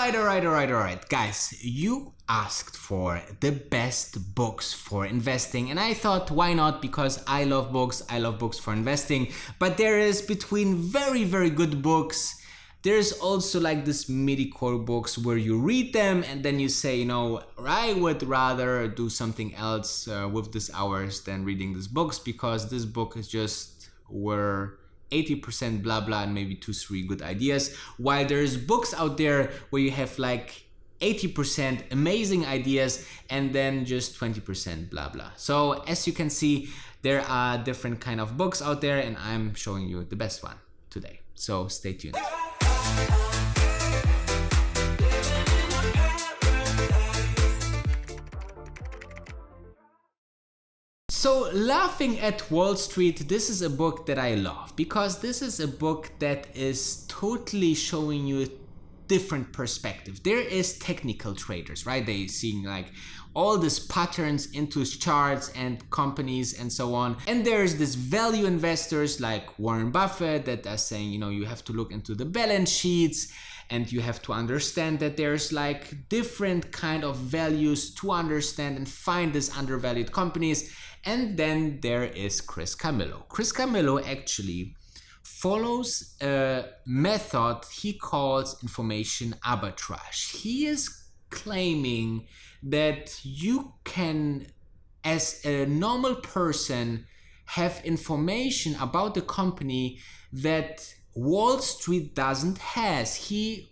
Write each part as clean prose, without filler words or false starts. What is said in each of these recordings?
Alright, guys, you asked for the best books for investing, and I thought, why not? Because I love books for investing. But there is between very good books, there's also like this midi-core books where you read them and then you say, you know, I would rather do something else with these hours than reading these books, because this book is just where 80% blah blah and maybe 2-3 good ideas, while there's books out there where you have like 80% amazing ideas and then just 20% blah blah. So as you can see, there are different kind of books out there, and I'm showing you the best one today, so stay tuned. So Laughing at Wall Street, this is a book that I love because this is a book that is totally showing you different perspective. There is technical traders, right? They seeing like all these patterns into charts and companies and so on. And there's this value investors like Warren Buffett that are saying, you know, you have to look into the balance sheets and you have to understand that there's like different kind of values to understand and find these undervalued companies. And then there is Chris Camillo. Chris Camillo actually follows a method he calls information arbitrage. He is claiming that you can, as a normal person, have information about the company that Wall Street doesn't has. He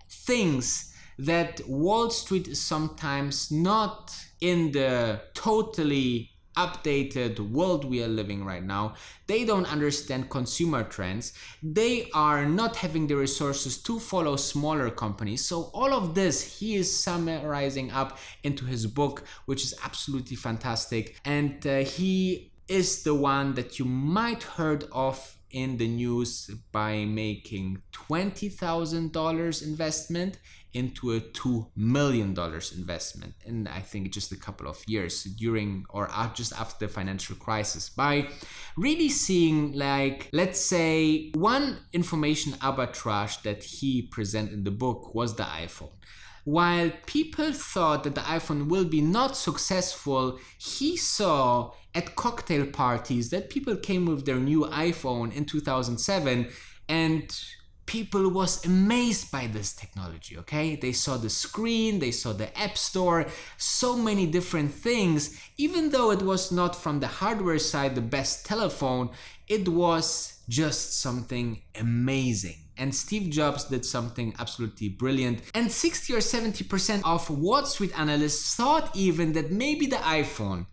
thinks that Wall Street is sometimes not in the totally updated world we are living right now. They don't understand consumer trends. They are not having the resources to follow smaller companies. So all of this he is summarizing up into his book, which is absolutely fantastic. And he is the one that you might heard of in the news by making $20,000 investment into a $2 million investment in, I think, just a couple of years during or just after the financial crisis, by really seeing, like, let's say one information arbitrage that he presented in the book was the iPhone. While people thought that the iPhone will be not successful, he saw at cocktail parties that people came with their new iPhone in 2007 and people was amazed by this technology, okay? They saw the screen, they saw the app store, so many different things. Even though it was not from the hardware side the best telephone, it was just something amazing. And Steve Jobs did something absolutely brilliant. And 60 or 70% of Wall Street analysts thought even that maybe the iPhone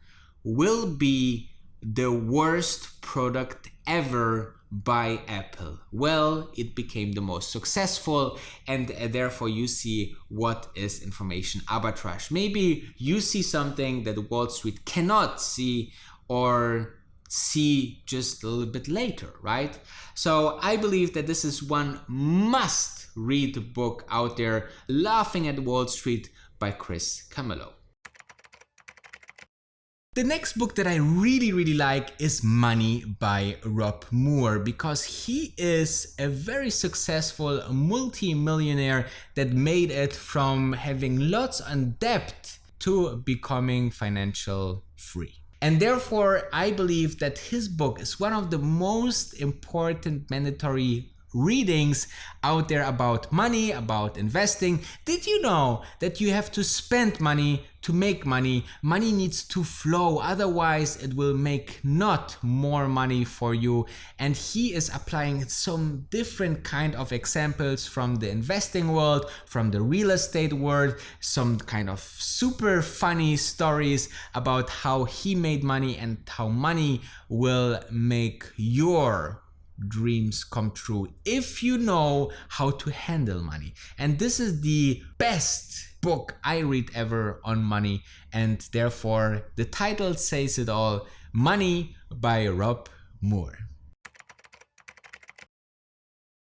will be the worst product ever by Apple. Well, it became the most successful, and therefore you see what is information arbitrage. Maybe you see something that Wall Street cannot see or see just a little bit later, right? So I believe that this is one must read book out there, Laughing at Wall Street by Chris Camillo. The next book that I really like is Money by Rob Moore, because he is a very successful multi-millionaire that made it from having lots of debt to becoming financial free. And therefore, I believe that his book is one of the most important mandatory readings out there about money, about investing. Did you know that you have to spend money to make money? Money needs to flow, otherwise it will make not more money for you. And he is applying some different kind of examples from the investing world, from the real estate world, some kind of super funny stories about how he made money and how money will make your dreams come true if you know how to handle money. And this is the best book I read ever on money, and therefore the title says it all, Money by Rob Moore.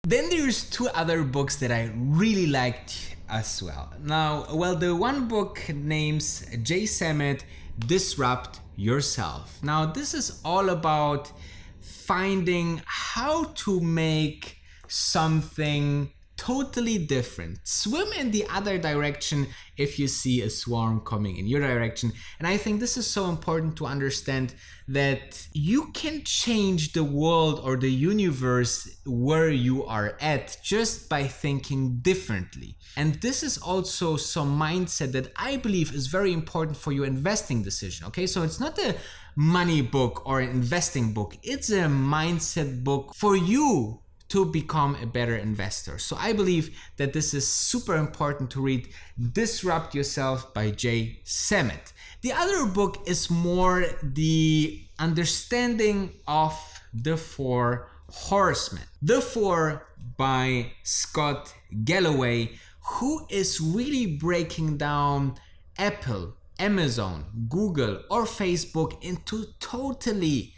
Then there's two other books that I really liked as well. Now, well, the one book names Jay Samit, Disrupt Yourself. Now, this is all about finding how to make something totally different. Swim in the other direction if you see a swarm coming in your direction. And I think this is so important to understand, that you can change the world or the universe where you are at just by thinking differently. And this is also some mindset that I believe is very important for your investing decision. Okay, so it's not a money book or an investing book, it's a mindset book for you to become a better investor. So I believe that this is super important to read. Disrupt Yourself by Jay Samit. The other book is more the understanding of the Four Horsemen. The Four by Scott Galloway, who is really breaking down Apple, Amazon, Google, or Facebook into totally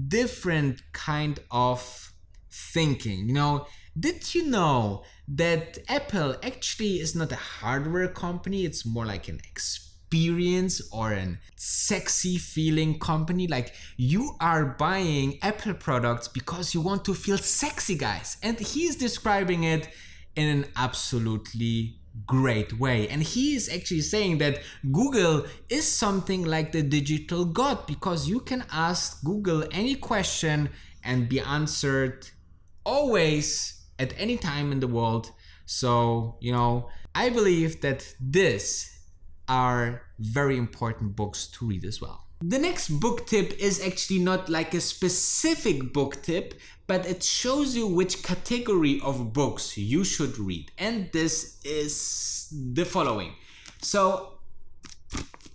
different kind of thinking. You know, did you know that Apple actually is not a hardware company? It's more like an experience or an sexy feeling company. Like, you are buying Apple products because you want to feel sexy, guys. And he's describing it in an absolutely great way. And he is actually saying that Google is something like the digital god, because you can ask Google any question and be answered always at any time in the world. So, you know, I believe that these are very important books to read as well. The next book tip is actually not like a specific book tip, but it shows you which category of books you should read. And this is the following. So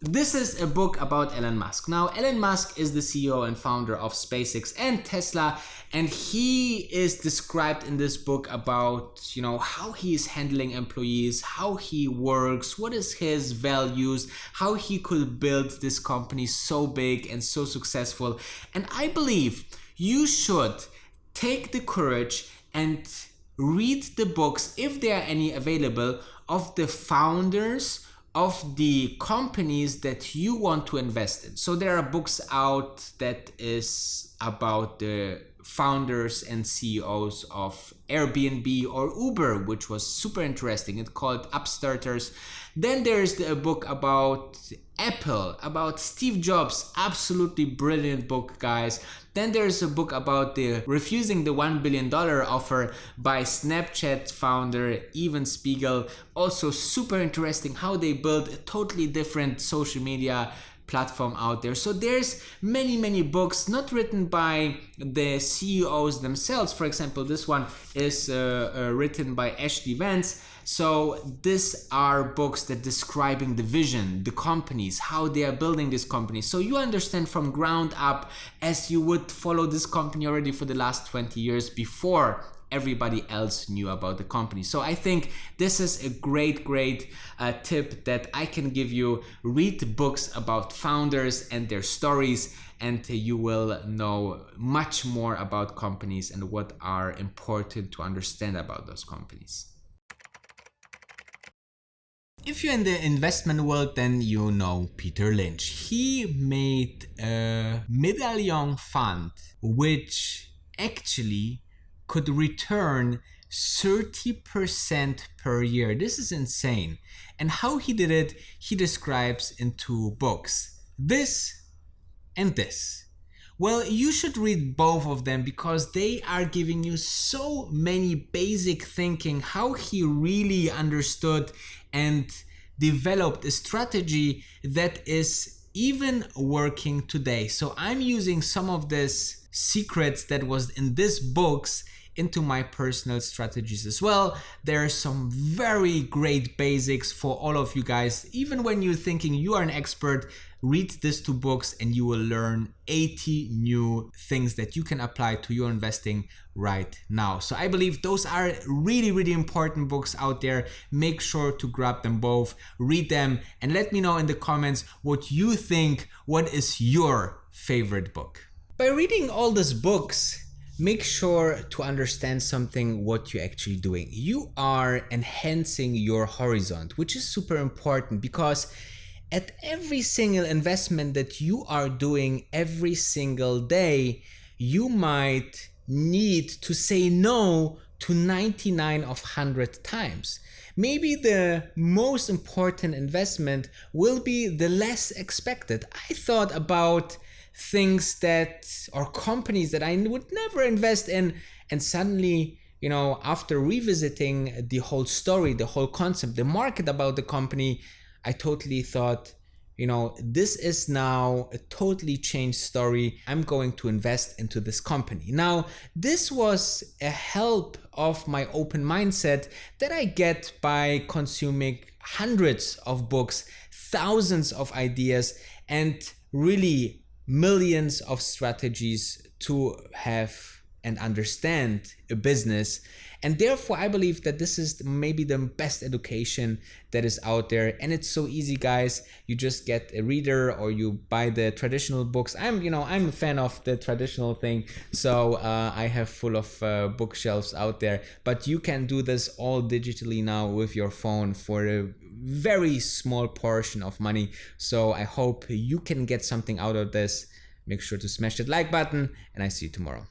this is a book about Elon Musk. Now, Elon Musk is the CEO and founder of SpaceX and Tesla, and he is described in this book about, you know, how he is handling employees, how he works, what is his values, how he could build this company so big and so successful. And I believe you should take the courage and read the books, if there are any available, of the founders of the companies that you want to invest in. So there are books out that is about the founders and CEOs of Airbnb or Uber, which was super interesting. It's called Upstarters. Then there's a book about Apple, about Steve Jobs. Absolutely brilliant book, guys. Then there's a book about the refusing the $1 billion offer by Snapchat founder Evan Spiegel. Also super interesting how they built a totally different social media platform out there. So there's many books not written by the CEOs themselves. For example, this one is written by Ashley Vance. So these are books that describing the vision, the companies, how they are building this company. So you understand from ground up, as you would follow this company already for the last 20 years before everybody else knew about the company. So I think this is a great tip that I can give you. Read books about founders and their stories, and you will know much more about companies and what are important to understand about those companies. If you're in the investment world, then you know Peter Lynch. He made a medallion fund which actually could return 30% per year. This is insane. And how he did it, he describes in 2 books. This and this. Well, you should read both of them because they are giving you so many basic thinking, how he really understood and developed a strategy that is even working today. So I'm using some of this secrets that was in these books into my personal strategies as well. There are some very great basics for all of you guys. Even when you're thinking you are an expert, read these 2 books and you will learn 80 new things that you can apply to your investing right now. So I believe those are really important books out there. Make sure to grab them both, read them, and let me know in the comments what you think. What is your favorite book? By reading all these books, make sure to understand something, what you're actually doing. You are enhancing your horizon, which is super important, because at every single investment that you are doing every single day, you might need to say no to 99 of 100 times. Maybe the most important investment will be the less expected. I thought about things that, or companies that I would never invest in, and suddenly, you know, after revisiting the whole story, the whole concept, the market about the company, I totally thought, you know, this is now a totally changed story. I'm going to invest into this company. Now, this was a help of my open mindset that I get by consuming hundreds of books, thousands of ideas, and really millions of strategies to have and understand a business. And therefore, I believe that this is maybe the best education that is out there. And it's so easy, guys. You just get a reader or you buy the traditional books. I'm a fan of the traditional thing. So I have full of bookshelves out there. But you can do this all digitally now with your phone for a very small portion of money. So I hope you can get something out of this. Make sure to smash that like button, and I see you tomorrow.